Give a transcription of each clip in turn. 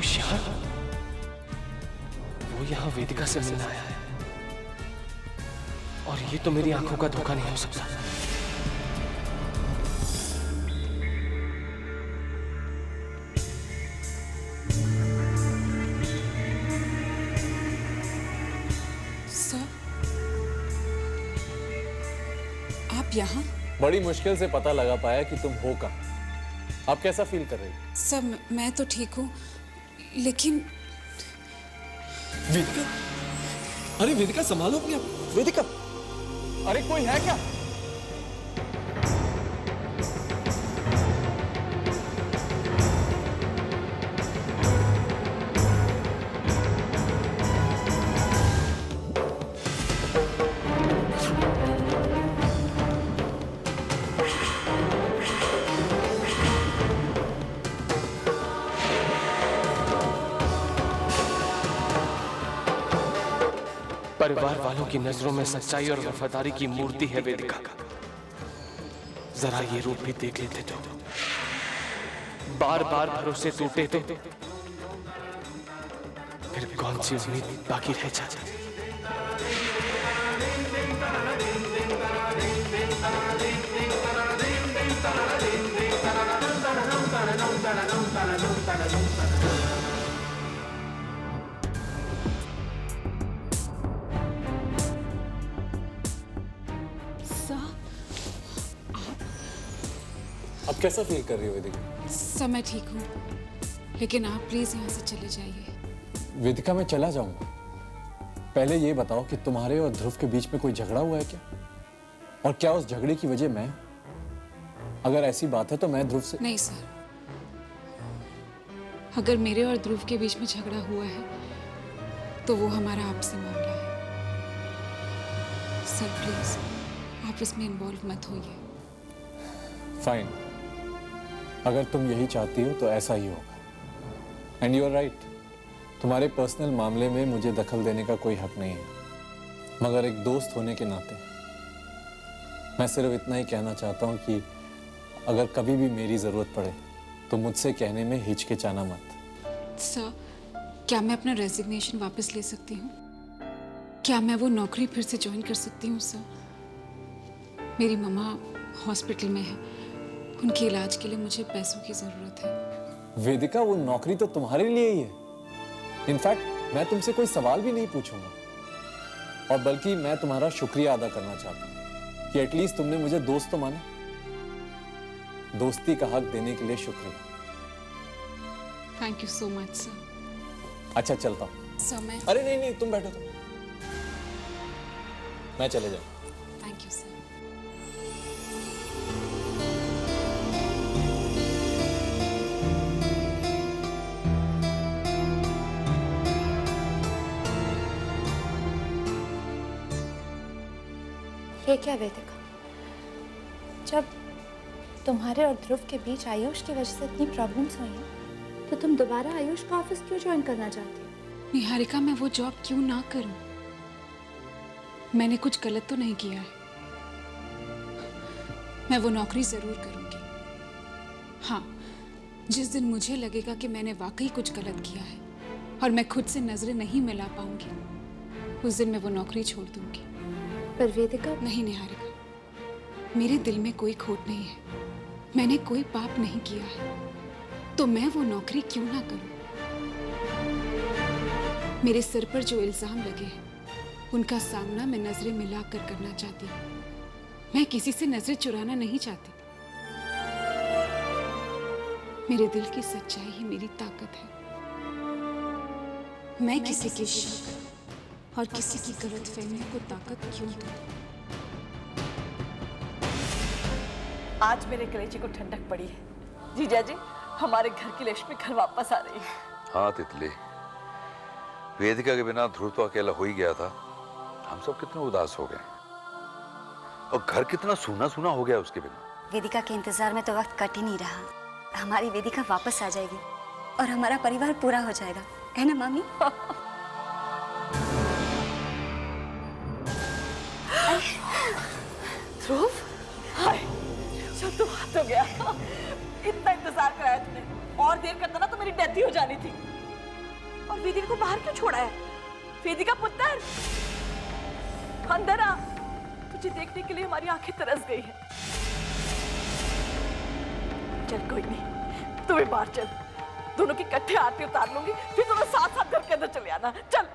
श्याम, वो यहाँ वेदिका से मिलने आया है और ये तो मेरी आंखों का धोखा नहीं हो सकता। सर, आप यहाँ? बड़ी मुश्किल से पता लगा पाया कि तुम हो कहाँ। आप कैसा फील कर रही हो? सर, मैं तो ठीक हूँ, लेकिन वेदिका, अरे वेदिका संभालो अपने आप। वेदिका, अरे कोई है क्या? परिवार वालों की नजरों में सच्चाई और वफादारी की मूर्ति है वेदिका। जरा ये रूप भी देख लेते तो, बार बार भरोसे टूटे तो फिर कौन सी उम्मीद बाकी रह जाती। अब कैसा फील कर रही हो वेदिका? सर, मैं ठीक हूँ, लेकिन आप प्लीज यहाँ से चले जाइए। वेदिका, मैं चला जाऊंगा। पहले ये बताओ कि तुम्हारे और ध्रुव के बीच में कोई झगड़ा हुआ है क्या? और क्या उस झगड़े की वजह मैं? अगर ऐसी बात है तो मैं ध्रुव से... नहीं सर, अगर मेरे और ध्रुव के बीच में झगड़ा हुआ है तो वो हमारा आपसी मामला है। सर प्लीज, आप इसमें इन्वॉल्व मत होइए। फाइन, अगर तुम यही चाहती हो तो ऐसा ही होगा। एंड यू आर राइट, तुम्हारे पर्सनल मामले में मुझे दखल देने का कोई हक नहीं है, मगर एक दोस्त होने के नाते मैं सिर्फ इतना ही कहना चाहता हूँ कि अगर कभी भी मेरी जरूरत पड़े तो मुझसे कहने में हिचकिचाना मत। सर, क्या मैं अपना रेजिग्नेशन वापस ले सकती हूँ? क्या मैं वो नौकरी फिर से ज्वाइन कर सकती हूँ सर? मेरी मम्मा हॉस्पिटल में है, उनके इलाज के लिए मुझे पैसों की जरूरत है। वेदिका, वो नौकरी तो तुम्हारे लिए ही है। इनफैक्ट मैं तुमसे कोई सवाल भी नहीं पूछूंगा, और बल्कि मैं तुम्हारा शुक्रिया अदा करना चाहता हूँ कि एटलीस्ट तुमने मुझे दोस्त तो माना। दोस्ती का हक देने के लिए शुक्रिया। Thank you so much sir. अच्छा, चलता हूँ। सर मैं... अरे नहीं नहीं, तुम बैठो, मैं चले जाऊँ। Thank you sir. ये क्या वेदिका, जब तुम्हारे और ध्रुव के बीच आयुष की वजह से इतनी प्रॉब्लम्स हुई हैं, तो तुम दोबारा आयुष का ऑफिस क्यों ज्वाइन करना चाहती हो? निहारिका, मैं वो जॉब क्यों ना करूं? मैंने कुछ गलत तो नहीं किया है। मैं वो नौकरी जरूर करूंगी। हाँ, जिस दिन मुझे लगेगा कि मैंने वाकई कुछ गलत किया है और मैं खुद से नजरें नहीं मिला पाऊंगी, उस दिन मैं वो नौकरी छोड़ दूंगी। पर वेदिका... नहीं निहारिका, मेरे दिल में कोई खोट नहीं है, मैंने कोई पाप नहीं किया है, तो मैं वो नौकरी क्यों ना करूं? मेरे सिर पर जो इल्जाम लगे हैं उनका सामना मैं नजरें मिलाकर करना चाहती हूँ। मैं किसी से नजरें चुराना नहीं चाहती। मेरे दिल की सच्चाई ही मेरी ताकत है। मैं किसी की शक और किसी की गलतफहमी को ताकत क्यों दूं? आज मेरे कलेजे को ठंडक पड़ी है। जीजा जी, हमारे घर की लक्ष्मी घर वापस आ रही है। हाँ तितली, वेदिका के बिना ध्रुव तो अकेला हो ही गया था। हम सब कितने उदास हो गए और घर कितना सूना सूना हो गया उसके बिना। वेदिका के इंतजार में तो वक्त कट ही नहीं रहा। हमारी वेदिका वापस आ जाएगी और हमारा परिवार पूरा हो जाएगा, है ना मामी? ध्रुव, हाय, सब तो बात हो गया। इतना इंतजार कराया तुमने, और देर करता ना तो मेरी डेथ ही हो जानी थी। वेदिका को बाहर क्यों छोड़ा है? वेदिका पुत्र, अंदर आ। तुझे देखने के लिए हमारी आंखें तरस गई हैं। चल कोई नहीं, तू भी बाहर चल। दोनों की इकट्ठे आरती उतार लूंगी, फिर दोनों साथ साथ घर के अंदर चले आना। चल।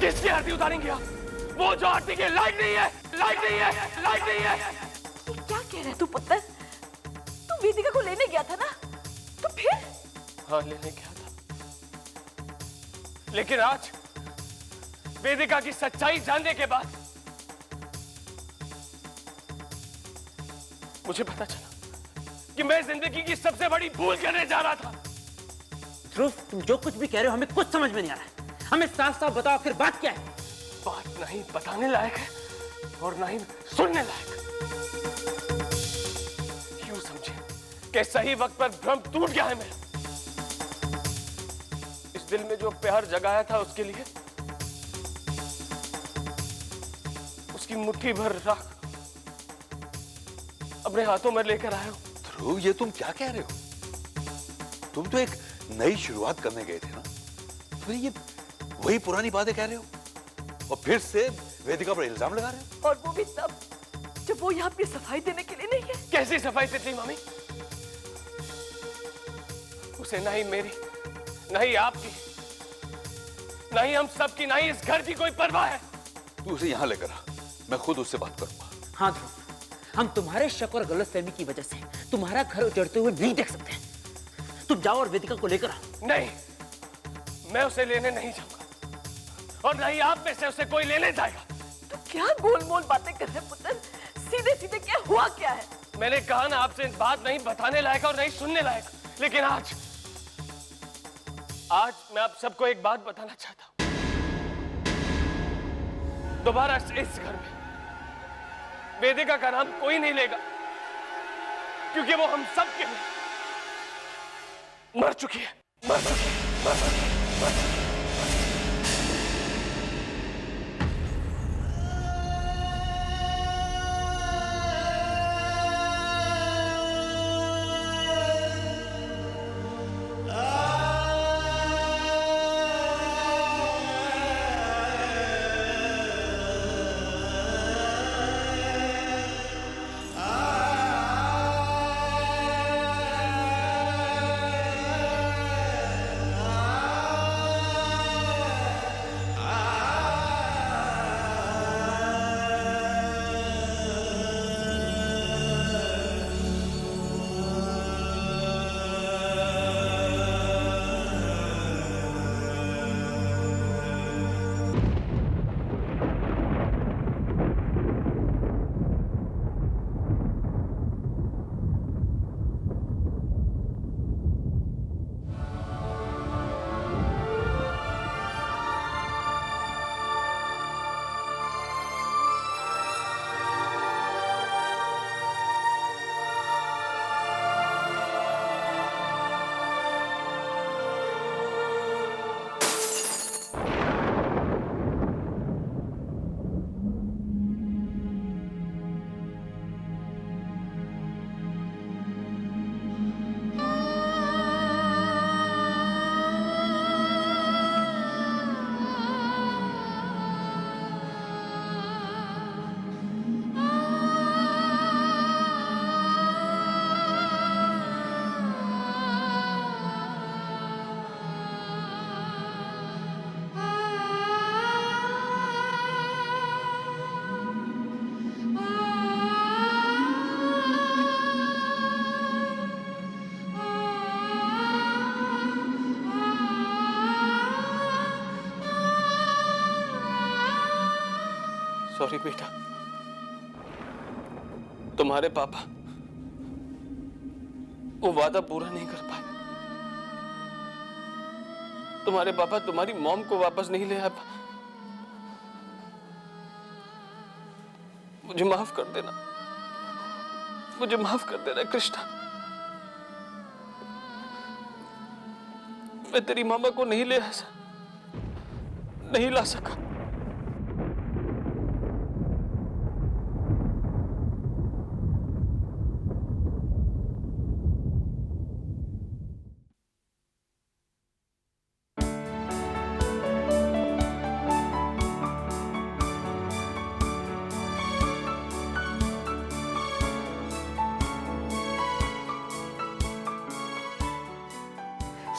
किसकी आरती उतारेंगे आप? वो जो आरती के लायक नहीं है, लायक नहीं है, लायक नहीं है। ये क्या कह रहे तू पुत्र? तू वेदिका को लेने गया था ना, तो फिर? हाँ, लेने गया था, लेकिन आज वेदिका की सच्चाई जानने के बाद मुझे पता चला कि मैं जिंदगी की सबसे बड़ी भूल करने जा रहा था। ध्रुव, तुम जो कुछ भी कह रहे हो हमें कुछ समझ में नहीं आ रहा है। हमें साफ साफ बताओ आखिर बात क्या है? बात नहीं बताने लायक है और ना ही सुनने लायक। यूं समझे कि सही वक्त पर भ्रम टूट गया है मेरा। इस दिल में जो प्यार जगाया था उसके लिए उसकी मुट्ठी भर राख अपने हाथों में लेकर आया हूं। ध्रुव, ये तुम क्या कह रहे हो? तुम तो एक नई शुरुआत करने गए थे ना, तो ये वही पुरानी बातें कह रहे हो और फिर से वेदिका पर इल्जाम लगा रहे हो। और वो भी तब जब वो यहाँ पे सफाई देने के लिए नहीं है। कैसी सफाई तितली मामी? उसे ना ही मेरी, ना ही आपकी, ना ही हम सबकी, ना ही इस घर की कोई परवाह है। तू उसे यहाँ लेकर आ, मैं खुद उससे बात करूंगा। हाँ ध्रुव, हम तुम्हारे शक और गलतफहमी की वजह से तुम्हारा घर उजड़ते हुए नहीं देख सकते। तुम जाओ और वेदिका को लेकर आओ। नहीं, मैं उसे लेने नहीं जाऊंगा और नहीं आप में से उसे कोई लेने जाएगा। तो क्या गोलमोल बातें कर रहे पुत्र? सीधे सीधे क्या हुआ क्या है? मैंने कहा ना आपसे बात नहीं बताने लायक और नहीं सुनने लायक, लेकिन आज मैं आप सबको एक बात बताना चाहता हूं। दोबारा इस घर में वेदिका का नाम कोई नहीं लेगा, क्योंकि वो हम सब के लिए मर चुकी है, मर चुकी है, मर चुकी है, मर चुकी है। सॉरी बेटा, तुम्हारे पापा वो वादा पूरा नहीं कर पाए। तुम्हारे पापा तुम्हारी मॉम को वापस नहीं ले आ पाए। मुझे माफ कर देना, मुझे माफ कर देना कृष्णा। मैं तेरी मामा को नहीं ला सका।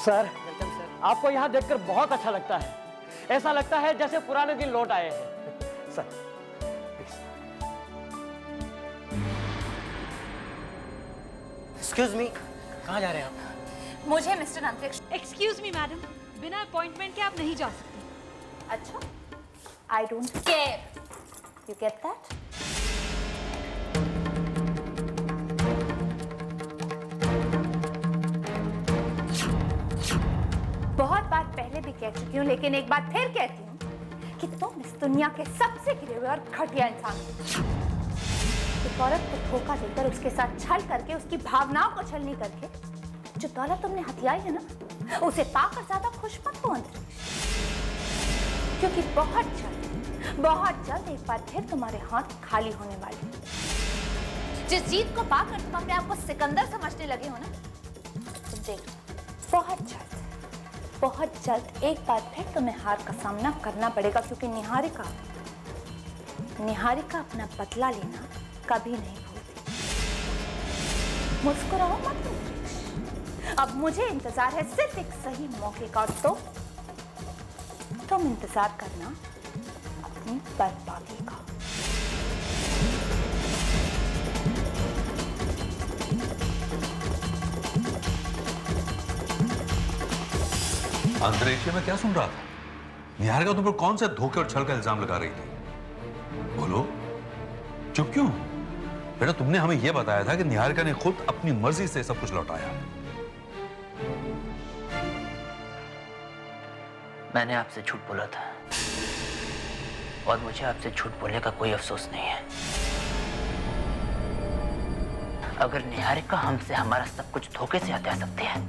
सर, आपको यहाँ देखकर बहुत अच्छा लगता है। ऐसा लगता है जैसे पुराने दिन लौट आए हैं। सर, एक्सक्यूज मी, कहाँ जा रहे हैं आप? मुझे मिस्टर अंतरिक्ष। एक्सक्यूज मी मैडम, बिना अपॉइंटमेंट के आप नहीं जा सकती। अच्छा, I don't care, you get that? बहुत बार पहले भी कह चुकी हूँ, लेकिन एक बार फिर कहती हूँ कि तुम इस दुनिया के सबसे गिरे हुए और घटिया इंसान हो। एक औरत को धोखा देकर उसके साथ छल करके उसकी भावनाओं को छलनी करके जो दौलत तुमने हथियाई है ना, उसे पाकर ज्यादा खुश मत हो अंतरिक्ष, क्योंकि बहुत जल्द एक बार फिर तुम्हारे हाथ खाली होने वाले हैं। जिस जीत को पाकर तुम अपने आप को सिकंदर समझने लगे हो ना, तुम देखो बहुत जल्द एक बार फिर तुम्हें हार का सामना करना पड़ेगा, क्योंकि निहारिका अपना बदला लेना कभी नहीं भूलती। मुस्कुराओ मत अंतरिक्ष, अब मुझे इंतजार है सिर्फ एक सही मौके का, और तुम इंतजार करना अपनी बर्बादी का। अंतरिक्ष में क्या सुन रहा था? निहारिका तुम पर कौन से धोखे और छल का इल्जाम लगा रही थी? बोलो, चुप क्यों? बेटा, तुमने हमें यह बताया था कि निहारिका ने खुद अपनी मर्जी से सब कुछ लौटाया। मैंने आपसे झूठ बोला था और मुझे आपसे झूठ बोलने का कोई अफसोस नहीं है। अगर निहारिका हमसे हमारा सब कुछ धोखे से हथिया सकती है,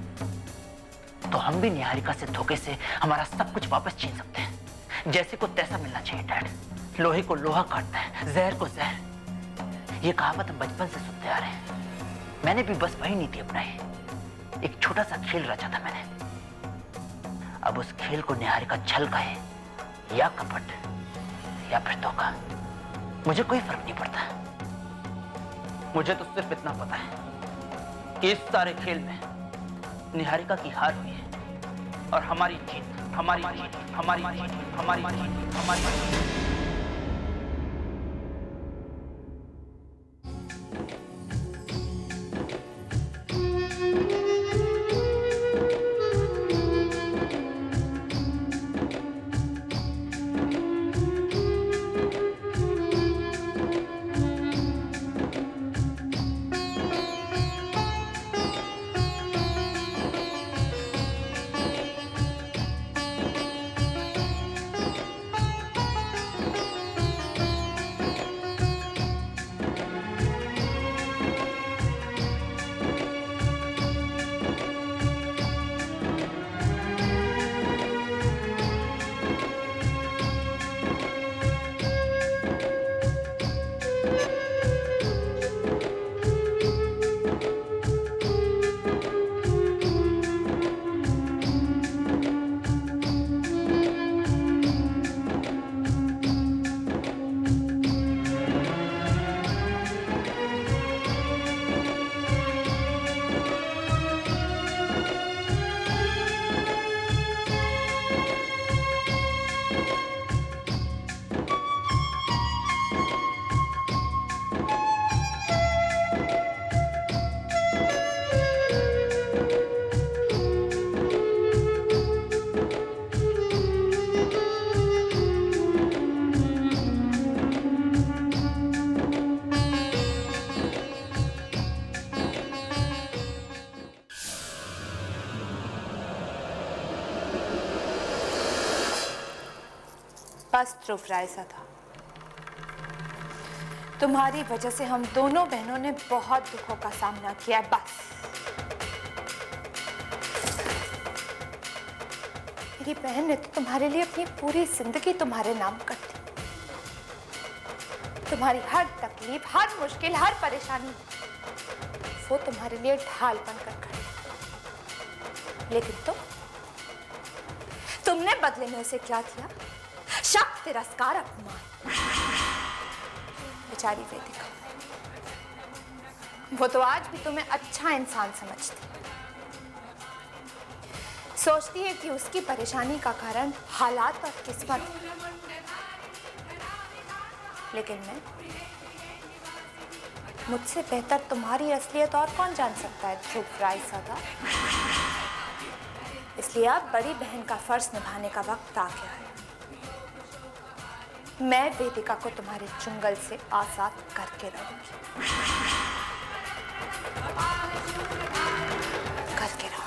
तो हम भी निहारिका से धोखे से हमारा सब कुछ वापस छीन सकते हैं। जैसे को तैसा मिलना चाहिए डैड। लोहे को लोहा काटता है, जहर को जहर। ये कहावत हम बचपन से सुनते आ रहे हैं। मैंने भी बस वही नीति अपनाई। एक छोटा सा खेल रचा था मैंने। अब उस खेल को निहारिका छल कहे या कपट या फिर धोखा, मुझे कोई फर्क नहीं पड़ता। मुझे तो सिर्फ इतना पता है कि इस सारे खेल में निहारिका की हार हुई है और हमारी जीत, हमारी जीत, हमारी जीत, हमारी जीत, हमारी जीत। बस ध्रुव राय सा था। तुम्हारी वजह से हम दोनों बहनों ने बहुत दुखों का सामना किया है। बस मेरी बहन ने तो तुम्हारे लिए अपनी पूरी जिंदगी तुम्हारे नाम कर दी। तुम्हारी हर तकलीफ, हर मुश्किल, हर परेशानी वो तुम्हारे लिए ढाल बनकर खड़ी। लेकिन तुमने बदले में उसे क्या किया? शक, तिरस्कार, अपमान। बेचारी वेदिका, वो तो आज भी तुम्हें अच्छा इंसान समझती। सोचती है कि उसकी परेशानी का कारण हालात और किस्मत है। लेकिन मैं, मुझसे बेहतर तुम्हारी असलियत और कौन जान सकता है ध्रुव राय सदा। इसलिए अब बड़ी बहन का फर्ज निभाने का वक्त आ गया है। मैं वेदिका को तुम्हारे चुंगल से आजाद करके रहूंगी, करके रहूंगी।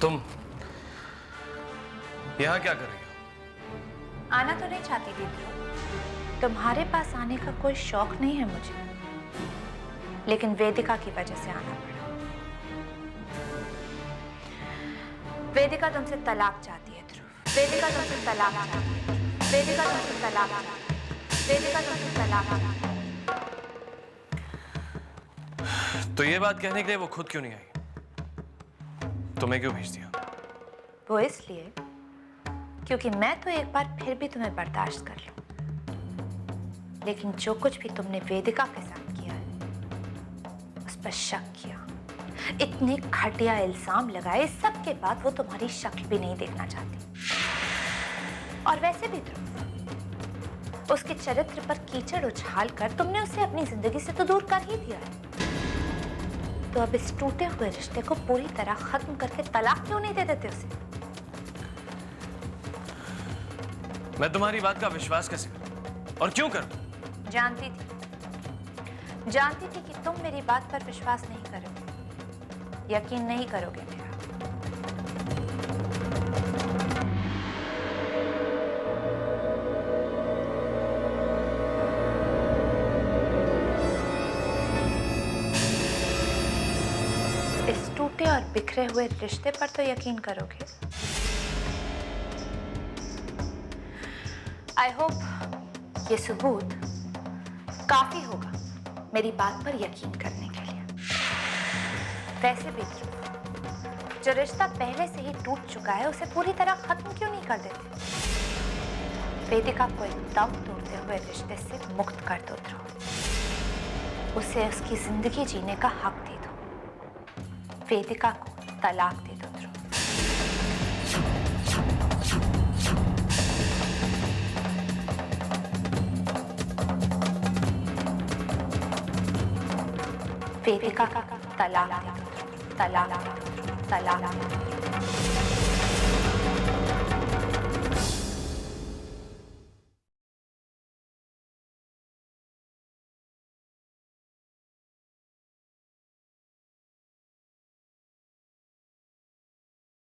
तुम यहाँ क्या कर रही हो? आना तो नहीं चाहती दीदी, तुम्हारे पास आने का कोई शौक नहीं है मुझे, लेकिन वेदिका की वजह से आना पड़ा। वेदिका तुमसे तलाक चाहती है ध्रुव। वेदिका तुमसे तलाक चाहती है। वेदिका तुमसे तलाक चाहती है। वेदिका तुमसे तलाक चाहती है। तो ये बात कहने के लिए वो खुद क्यों नहीं आई? तुम्हें क्यों भेज दिया? वो इसलिए क्योंकि मैं तो एक बार फिर भी तुम्हें बर्दाश्त कर लूं, लेकिन जो कुछ भी तुमने वेदिका के साथ किया है, उस पर शक किया, इतने घटिया इल्जाम लगाए, सब के बाद वो तुम्हारी शक्ल भी नहीं देखना चाहती। और वैसे भी ध्रुव, उसके चरित्र पर कीचड़ उछाल कर तुमने उसे अपनी जिंदगी से तो दूर कर ही दिया है। तो अब इस टूटे हुए रिश्ते को पूरी तरह खत्म करके तलाक क्यों नहीं दे देते उसे? मैं तुम्हारी बात का विश्वास कैसे करूं? और क्यों करूं? जानती थी कि तुम मेरी बात पर विश्वास नहीं करोगे, यकीन नहीं करोगे मेरा। इस टूटे और बिखरे हुए रिश्ते पर तो यकीन करोगे। आई होप ये सबूत काफी होगा मेरी बात पर यकीन करने के लिए। वैसे भी जो रिश्ता पहले से ही टूट चुका है, उसे पूरी तरह खत्म क्यों नहीं कर देते? वेदिका को एकदम तोड़ते हुए रिश्ते से मुक्त कर दो ध्रुव। उसे उसकी जिंदगी जीने का हक दे दो। वेदिका को तलाक दे दो ध्रुव। वेदिका का तलाक दे दो, तलाक दे दो, तलाक दे दो।